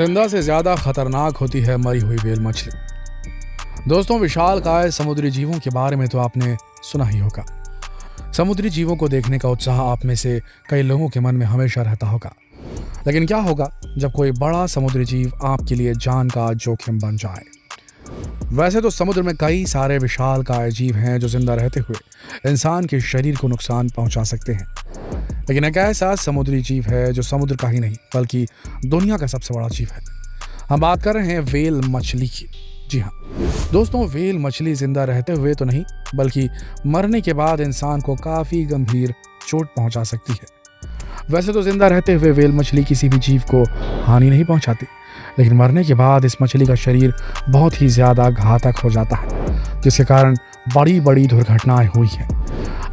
जिंदा से ज्यादा खतरनाक होती है मरी हुई व्हेल मछली। दोस्तों, विशालकाय समुद्री जीवों के बारे में तो आपने सुना ही होगा। समुद्री जीवों को देखने का उत्साह आप में से कई लोगों के मन में हमेशा रहता होगा। लेकिन क्या होगा जब कोई बड़ा समुद्री जीव आपके लिए जान का जोखिम बन जाए? वैसे तो समुद्र में कई सारे विशालकाय जीव हैं जो जिंदा रहते हुए इंसान के शरीर को नुकसान पहुंचा सकते हैं, लेकिन एक ऐसा समुद्री जीव है जो समुद्र का ही नहीं बल्कि दुनिया का सबसे बड़ा जीव है। हम बात कर रहे हैं व्हेल मछली की। जी हाँ दोस्तों, व्हेल मछली जिंदा रहते हुए तो नहीं बल्कि मरने के बाद इंसान को काफी गंभीर चोट पहुंचा सकती है। वैसे तो जिंदा रहते हुए व्हेल मछली किसी भी जीव को हानि नहीं पहुंचाती, लेकिन मरने के बाद इस मछली का शरीर बहुत ही ज्यादा घातक हो जाता है, जिसके कारण बड़ी बड़ी दुर्घटनाएं हुई हैं।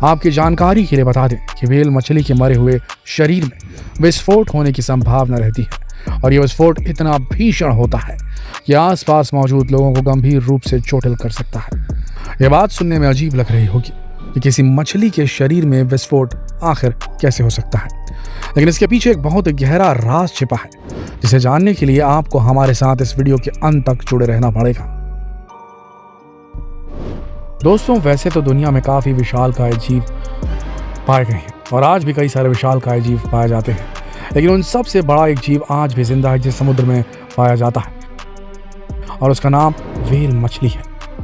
आपकी जानकारी के लिए बता दें कि व्हेल मछली के मरे हुए शरीर में विस्फोट होने की संभावना रहती है, और यह विस्फोट इतना भीषण होता है कि आसपास मौजूद लोगों को गंभीर रूप से चोटिल कर सकता है। यह बात सुनने में अजीब लग रही होगी कि किसी मछली के शरीर में विस्फोट आखिर कैसे हो सकता है, लेकिन इसके पीछे एक बहुत गहरा राज छिपा है, जिसे जानने के लिए आपको हमारे साथ इस वीडियो के अंत तक जुड़े रहना पड़ेगा। दोस्तों, वैसे तो दुनिया में काफी विशालकाय जीव पाए गए हैं और आज भी कई सारे विशालकाय जीव पाए जाते हैं, लेकिन उन सबसे बड़ा एक जीव आज भी जिंदा है जिस समुद्र में पाया जाता है, और उसका नाम व्हेल मछली है।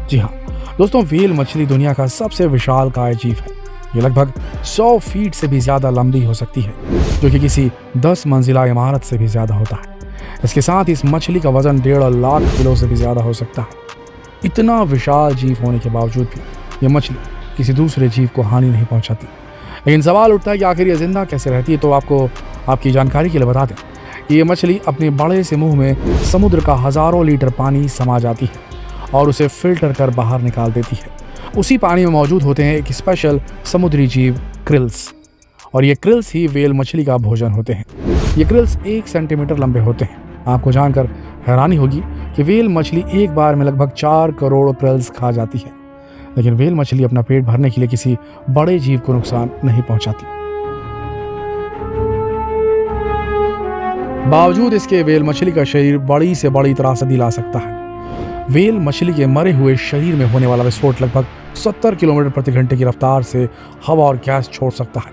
जी हाँ दोस्तों, व्हेल मछली दुनिया का सबसे विशालकाय जीव है। ये लगभग 100 फीट से भी ज्यादा लंबी हो सकती है, जो कि किसी 10 मंजिला इमारत से भी ज्यादा होता है। इसके साथ ही इस मछली का वजन 1.5 लाख किलो से भी ज्यादा हो सकता है। इतना विशाल जीव होने के बावजूद भी ये मछली किसी दूसरे जीव को हानि नहीं पहुंचाती। लेकिन सवाल उठता है कि आखिर ये जिंदा कैसे रहती है। तो आपको आपकी जानकारी के लिए बता दें कि ये मछली अपने बड़े से मुंह में समुद्र का हजारों लीटर पानी समा जाती है और उसे फिल्टर कर बाहर निकाल देती है। उसी पानी में मौजूद होते हैं एक स्पेशल समुद्री जीव क्रिल्स, और ये क्रिल्स ही व्हेल मछली का भोजन होते हैं। ये क्रिल्स 1 सेंटीमीटर लंबे होते हैं। आपको जानकर हैरानी होगी कि व्हेल मछली एक बार में लगभग 4 करोड़ क्रिल्स खा जाती है, लेकिन व्हेल मछली अपना पेट भरने के लिए किसी बड़े जीव को नुकसान नहीं पहुंचाती। बावजूद इसके व्हेल मछली का शरीर बड़ी से बड़ी त्रासदी ला सकता है। व्हेल मछली के मरे हुए शरीर में होने वाला विस्फोट लगभग 70 किलोमीटर प्रति घंटे की रफ्तार से हवा और गैस छोड़ सकता है।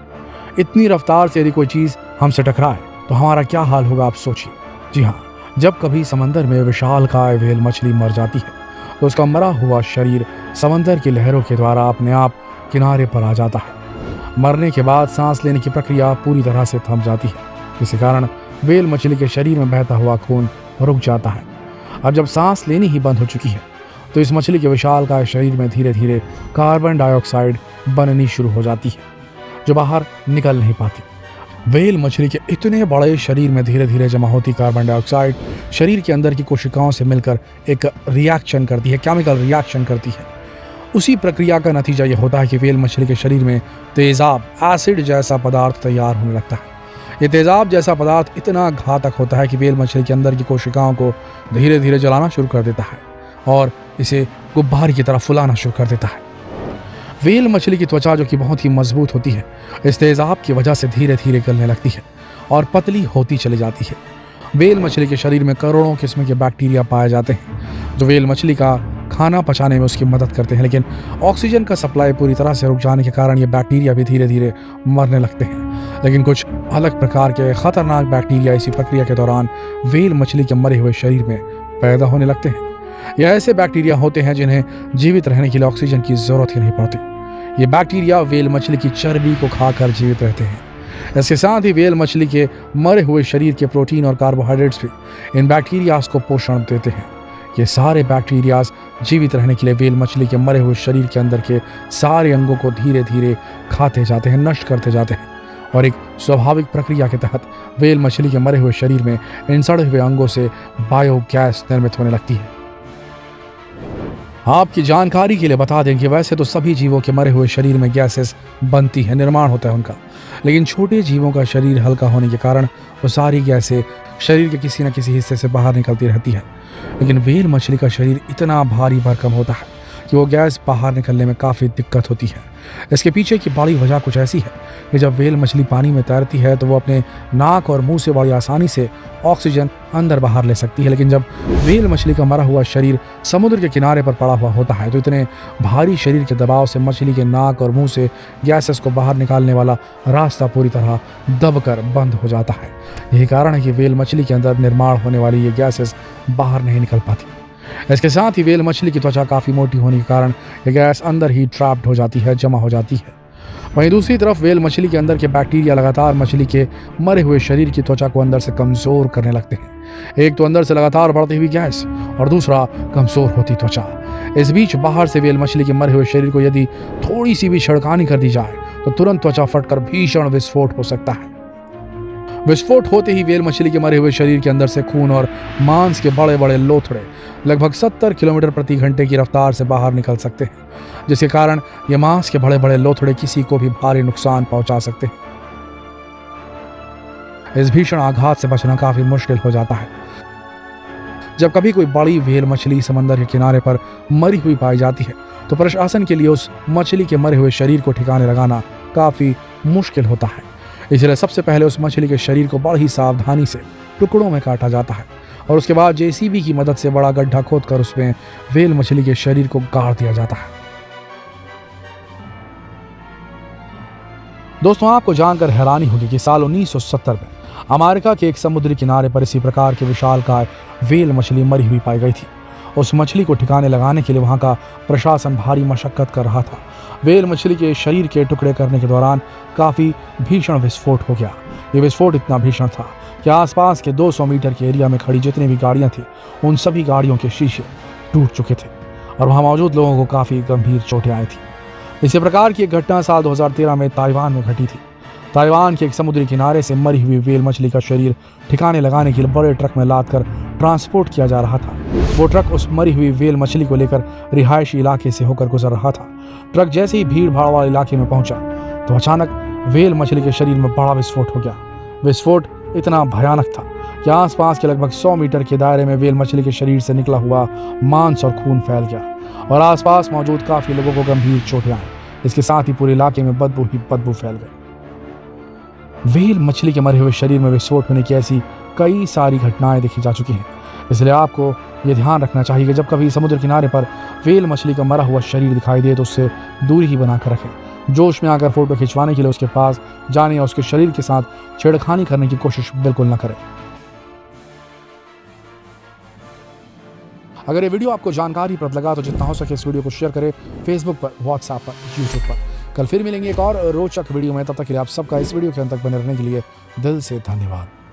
इतनी रफ्तार से यदि कोई चीज हमसे टकराए तो हमारा क्या हाल होगा, आप सोचिए। जी हाँ, जब कभी समंदर में विशालकाय व्हेल मछली मर जाती है तो उसका मरा हुआ शरीर समंदर की लहरों के द्वारा अपने आप किनारे पर आ जाता है। मरने के बाद सांस लेने की प्रक्रिया पूरी तरह से थम जाती है, जिसके कारण व्हेल मछली के शरीर में बहता हुआ खून रुक जाता है। अब जब सांस लेनी ही बंद हो चुकी है तो इस मछली के विशालकाय शरीर में धीरे धीरे कार्बन डाइऑक्साइड बननी शुरू हो जाती है, जो बाहर निकल नहीं पाती। व्हेल मछली के इतने बड़े शरीर में धीरे धीरे जमा होती कार्बन डाइऑक्साइड शरीर के अंदर की कोशिकाओं से मिलकर एक रिएक्शन करती है, केमिकल रिएक्शन करती है। उसी प्रक्रिया का नतीजा यह होता है कि व्हेल मछली के शरीर में तेजाब, एसिड जैसा पदार्थ तैयार होने लगता है। ये तेजाब जैसा पदार्थ इतना घातक होता है कि व्हेल मछली के अंदर की कोशिकाओं को धीरे धीरे जलाना शुरू कर देता है और इसे गुब्बारे की तरह फुलाना शुरू कर देता है। व्हेल मछली की त्वचा, जो कि बहुत ही मजबूत होती है, इस तेजाब की वजह से धीरे धीरे गलने लगती है और पतली होती चली जाती है। व्हेल मछली के शरीर में करोड़ों किस्म के बैक्टीरिया पाए जाते हैं जो व्हेल मछली का खाना पचाने में उसकी मदद करते हैं, लेकिन ऑक्सीजन का सप्लाई पूरी तरह से रुक जाने के कारण ये बैक्टीरिया भी धीरे धीरे मरने लगते हैं। लेकिन कुछ अलग प्रकार के खतरनाक बैक्टीरिया इसी प्रक्रिया के दौरान व्हेल मछली के मरे हुए शरीर में पैदा होने लगते हैं। यह ऐसे बैक्टीरिया होते हैं जिन्हें जीवित रहने के लिए ऑक्सीजन की जरूरत ही नहीं पड़ती। ये बैक्टीरिया व्हेल मछली की चर्बी को खाकर जीवित रहते हैं। इसके साथ ही व्हेल मछली के मरे हुए शरीर के प्रोटीन और कार्बोहाइड्रेट्स भी इन बैक्टीरियाज को पोषण देते हैं। ये सारे बैक्टीरियाज जीवित रहने के लिए व्हेल मछली के मरे हुए शरीर के अंदर के सारे अंगों को धीरे धीरे खाते जाते हैं, नष्ट करते जाते हैं, और एक स्वाभाविक प्रक्रिया के तहत व्हेल मछली के मरे हुए शरीर में इन सड़े हुए अंगों से बायोगैस निर्मित होने लगती है। आपकी जानकारी के लिए बता दें कि वैसे तो सभी जीवों के मरे हुए शरीर में गैसेस बनती है, निर्माण होता है उनका, लेकिन छोटे जीवों का शरीर हल्का होने के कारण वो सारी गैसें शरीर के किसी न किसी हिस्से से बाहर निकलती रहती है। लेकिन व्हेल मछली का शरीर इतना भारी भरकम होता है कि वो गैस बाहर निकलने में काफ़ी दिक्कत होती है, इसके पीछे की बड़ी वजह कुछ ऐसी है कि जब व्हेल मछली पानी में तैरती है तो वो अपने नाक और मुंह से बड़ी आसानी से ऑक्सीजन अंदर बाहर ले सकती है, लेकिन जब व्हेल मछली का मरा हुआ शरीर समुद्र के किनारे पर पड़ा हुआ होता है तो इतने भारी शरीर के दबाव से मछली के नाक और मुंह से गैसेस को बाहर निकालने वाला रास्ता पूरी तरह दबकर बंद हो जाता है। यही कारण है कि व्हेल मछली के अंदर निर्माण होने वाली ये गैसेस बाहर नहीं निकल पाती। इसके साथ ही व्हेल मछली की त्वचा काफ़ी मोटी होने के कारण ये गैस अंदर ही ट्रैप्ड हो जाती है, जमा हो जाती है। वहीं दूसरी तरफ व्हेल मछली के अंदर के बैक्टीरिया लगातार मछली के मरे हुए शरीर की त्वचा को अंदर से कमज़ोर करने लगते हैं। एक तो अंदर से लगातार बढ़ती हुई गैस और दूसरा कमज़ोर होती त्वचा। इस बीच बाहर से व्हेल मछली के मरे हुए शरीर को यदि थोड़ी सी भी छेड़खानी कर दी जाए तो तुरंत त्वचा फटकर भीषण विस्फोट हो सकता है। विस्फोट होते ही व्हेल मछली के मरे हुए शरीर के अंदर से खून और मांस के बड़े बड़े लोथड़े लगभग 70 किलोमीटर प्रति घंटे की रफ्तार से बाहर निकल सकते हैं, जिसके कारण ये मांस के बड़े बड़े लोथड़े किसी को भी भारी नुकसान पहुंचा सकते हैं। इस भीषण आघात से बचना काफी मुश्किल हो जाता है। जब कभी कोई बड़ी व्हेल मछली समंदर के किनारे पर मरी हुई पाई जाती है तो प्रशासन के लिए उस मछली के मरे हुए शरीर को ठिकाने लगाना काफी मुश्किल होता है। इसलिए सबसे पहले उस मछली के शरीर को बड़ी सावधानी से टुकड़ों में काटा जाता है और उसके बाद जेसीबी की मदद से बड़ा गड्ढा खोदकर उसमें व्हेल मछली के शरीर को गाड़ दिया जाता है। दोस्तों, आपको जानकर हैरानी होगी कि साल 1970 में अमेरिका के एक समुद्री किनारे पर इसी प्रकार की विशालकाय व्हेल मछली मरी हुई पाई गई थी। उस मछली को ठिकाने लगाने के लिए वहां का प्रशासन भारी मशक्कत कर रहा था। व्हेल मछली के शरीर के टुकड़े करने के दौरान काफ़ी भीषण विस्फोट हो गया। ये विस्फोट इतना भीषण था कि आसपास के 200 मीटर के एरिया में खड़ी जितनी भी गाड़ियां थी उन सभी गाड़ियों के शीशे टूट चुके थे और वहां मौजूद लोगों को काफ़ी गंभीर चोटें आई थी। इसी प्रकार की एक घटना साल 2013 में ताइवान में घटी थी। ताइवान के एक समुद्री किनारे से मरी हुई व्हेल मछली का शरीर ठिकाने लगाने के लिए बड़े ट्रक में लाद कर ट्रांसपोर्ट किया जा रहा था। वो ट्रक उस मरी हुई व्हेल मछली को लेकर रिहायशी इलाके से होकर गुजर रहा था। ट्रक जैसे ही भीड़ भाड़ वाले इलाके में पहुंचा तो अचानक व्हेल मछली के शरीर में बड़ा विस्फोट हो गया। विस्फोट इतना भयानक था कि आसपास के लगभग 100 मीटर के दायरे में व्हेल मछली के शरीर से निकला हुआ मांस और खून फैल गया और आसपास मौजूद काफी लोगों को गंभीर चोटें आई। इसके साथ ही पूरे इलाके में बदबू ही बदबू फैल गई। व्हेल मछली के मरे हुए शरीर में विस्फोट होने की ऐसी कई सारी घटनाएं देखी जा चुकी हैं। इसलिए आपको ये ध्यान रखना चाहिए कि जब कभी समुद्र किनारे पर व्हेल मछली का मरा हुआ शरीर दिखाई दे तो उससे दूरी ही बनाकर रखें। जोश में आकर फोटो खिंचवाने के लिए उसके पास जाने या उसके शरीर के साथ छेड़खानी करने की कोशिश बिल्कुल न करें। अगर ये वीडियो आपको जानकारीप्रद लगा तो जितना हो सके इस वीडियो को शेयर करें फेसबुक पर, व्हाट्सएप पर, यूट्यूब पर। कल फिर मिलेंगे एक और रोचक वीडियो में। तब तक के लिए आप सबका इस वीडियो के अंत तक बने रहने के लिए दिल से धन्यवाद।